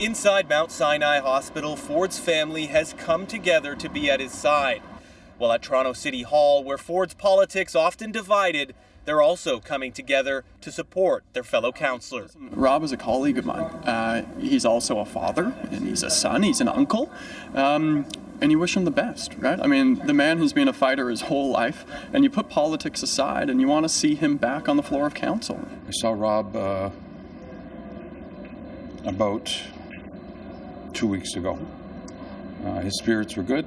Inside Mount Sinai Hospital, Ford's family has come together to be at his side. While at Toronto City Hall, where Ford's politics often divided, they're also coming together to support their fellow councillor. Rob is a colleague of mine. He's also a father, and he's a son, he's an uncle, and you wish him the best, right? I mean, the man has been a fighter his whole life, and you put politics aside, and you want to see him back on the floor of council. I saw Rob about 2 weeks ago. His spirits were good.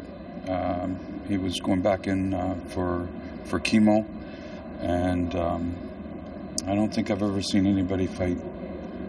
He was going back in for chemo, and I don't think I've ever seen anybody fight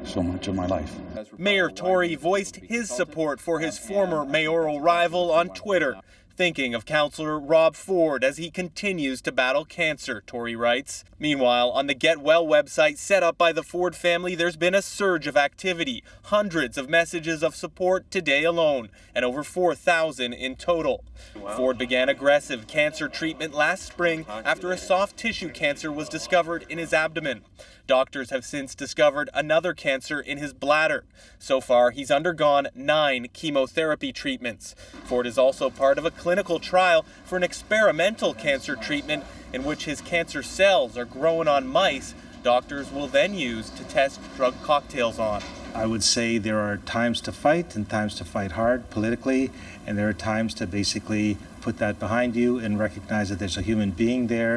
so much in my life. Mayor Tory voiced his support for his former mayoral rival on Twitter, thinking of Councillor Rob Ford as he continues to battle cancer, Tory writes. Meanwhile, on the Get Well website set up by the Ford family, there's been a surge of activity, hundreds of messages of support today alone, and over 4,000 in total. Wow. Ford began aggressive cancer treatment last spring after a soft tissue cancer was discovered in his abdomen. Doctors have since discovered another cancer in his bladder. So far, he's undergone 9 chemotherapy treatments. Ford is also part of a clinical trial for an experimental cancer treatment in which his cancer cells are grown on mice doctors will then use to test drug cocktails on. I would say there are times to fight and times to fight hard politically, and there are times to basically put that behind you and recognize that there's a human being there.